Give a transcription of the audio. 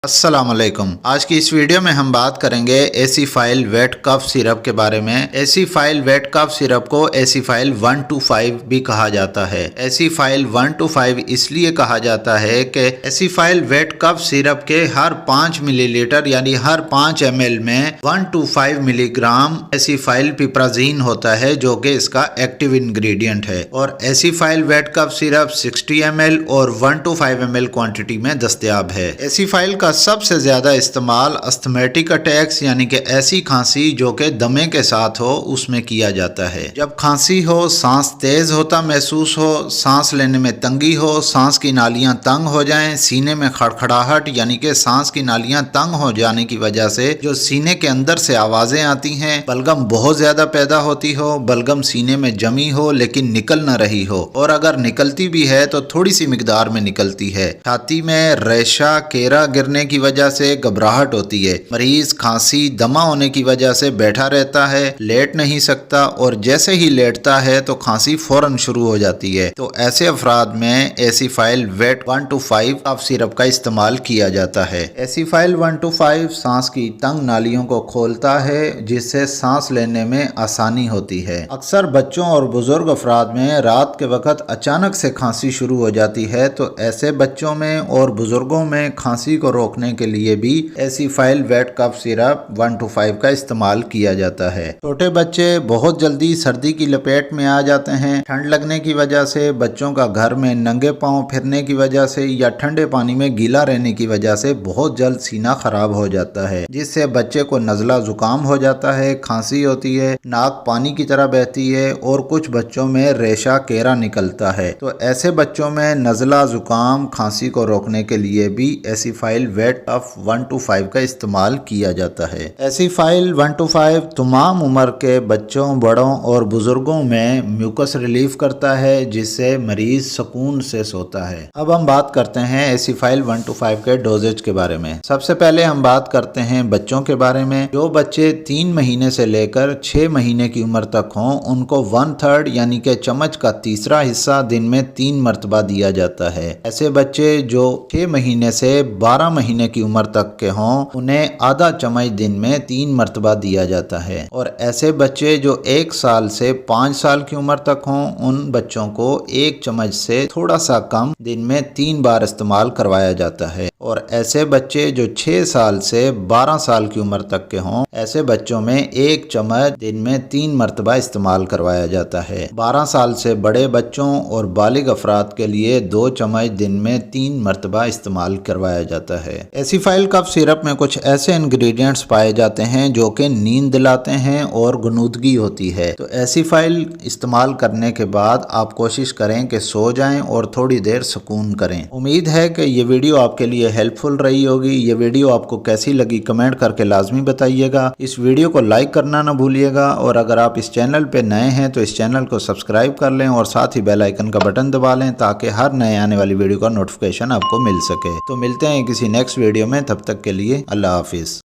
अस्सलाम वालेकुम। आज की इस वीडियो में हम बात करेंगे एसीफाइल वेट कफ सिरप के बारे में। एसीफाइल वेट कफ सिरप को एसीफाइल 125 भी कहा जाता है। एसीफाइल 125 इसलिए कहा जाता है कि एसीफाइल वेट कफ सिरप के हर 5 मिलीलीटर यानी हर 5 ml में 125 मिलीग्राम एसीफाइल पिप्राजीन होता है, जो कि इसका एक्टिव इंग्रेडिएंट है। और एसीफाइल वेट कफ सिरप 60 ml और 125 ml क्वांटिटी में दस्तयाब है। एसीफाइल का सबसे ज्यादा इस्तेमाल अस्थमेटिक अटैक्स यानी कि ऐसी खांसी जो कि दमे के साथ हो उसमें किया जाता है। जब खांसी हो, सांस तेज होता महसूस हो, सांस लेने में तंगी हो, सांस की नालियां तंग हो जाएं, सीने में खड़खड़ाहट यानी कि सांस की नालियां तंग हो जाने की वजह से जो सीने के अंदर से आवाजें आती हैं, बलगम बहुत ज्यादा पैदा होती हो, बलगम सीने में जमी हो लेकिन निकल न रही हो, और अगर निकलती भी है तो थोड़ी सी मिकदार में निकलती है। छाती में रेशा केरा गिरने की वजह से घबराहट होती है। मरीज खांसी दमा होने की वजह से बैठा रहता है, लेट नहीं सकता, और जैसे ही लेटता है तो खांसी फौरन शुरू हो जाती है। तो ऐसे अफराद में एसीफाइल वेट 125 कफ सिरप का इस्तेमाल किया जाता है। एसीफाइल 125 सांस की तंग नालियों को खोलता है, जिससे सांस लेने में आसानी होती है। अक्सर बच्चों और बुजुर्ग अफराद में रात के वक्त अचानक से खांसी शुरू हो जाती है, तो ऐसे बच्चों में और बुजुर्गों में खांसी को रोकने के लिए भी एसीफाइल वेट कफ सिरप 125 का इस्तेमाल किया जाता है। छोटे बच्चे बहुत जल्दी सर्दी की लपेट में आ जाते हैं। ठंड लगने की वजह से, बच्चों का घर में नंगे पांव फिरने की वजह से या ठंडे पानी में गीला रहने की वजह से बहुत जल्द सीना खराब हो जाता है, जिससे बच्चे को नज़ला जुकाम हो जाता है, खांसी होती है, नाक पानी की तरह बहती है और कुछ बच्चों में रेशा केरा निकलता है। तो ऐसे बच्चों में नज़ला जुकाम खांसी को रोकने के लिए भी एसीफाइल वेट कफ 125 का इस्तेमाल किया जाता है। एसीफाइल 125 तमाम उम्र के बच्चों, बड़ों और बुजुर्गों में म्यूकस रिलीफ करता है, जिससे मरीज सुकून से सोता है। अब हम बात करते हैं एसीफाइल 125 के डोजेज के बारे में। सबसे पहले हम बात करते हैं बच्चों के बारे में। जो बच्चे 3 महीने से लेकर 6 महीने की उम्र तक हों, उनको 1/3 यानी कि चम्मच का तीसरा हिस्सा दिन में 3 मरतबा दिया जाता है। ऐसे बच्चे जो 6 महीने से 12 महीने की उम्र तक के हों, उन्हें आधा चम्मच दिन में 3 मरतबा दिया जाता है। और ऐसे बच्चे जो 1 साल से 5 साल की उम्र तक हों, उन बच्चों को 1 चम्मच से थोड़ा सा कम दिन में 3 बार इस्तेमाल करवाया जाता है। और ऐसे बच्चे जो 6 साल से 12 साल की उम्र तक के हों, ऐसे बच्चों में 1 चम्मच दिन में 3 मरतबा इस्तेमाल करवाया जाता है। 12 साल से बड़े बच्चों और बालिग अफराद के लिए 2 चम्मच दिन में 3 मरतबा इस्तेमाल करवाया जाता है। एसीफाइल कफ सिरप में कुछ ऐसे इंग्रेडिएंट्स पाए जाते हैं जो कि नींद दिलाते हैं और गुनूदगी होती है। तो एसीफाइल इस्तेमाल करने के बाद आप कोशिश करें कि सो जाएं और थोड़ी देर सुकून करें। उम्मीद है कि ये वीडियो आपके लिए हेल्पफुल रही होगी। ये वीडियो आपको कैसी लगी कमेंट करके लाजमी बताइएगा। इस वीडियो को लाइक करना ना भूलिएगा, और अगर आप इस चैनल पे नए हैं तो इस चैनल को सब्सक्राइब कर लें और साथ ही बेल आइकन का बटन दबा लें, ताकि हर नए आने वाली वीडियो का नोटिफिकेशन आपको मिल सके। तो मिलते हैं किसी नेक्स्ट वीडियो में, तब तक के लिए अल्लाह हाफिज।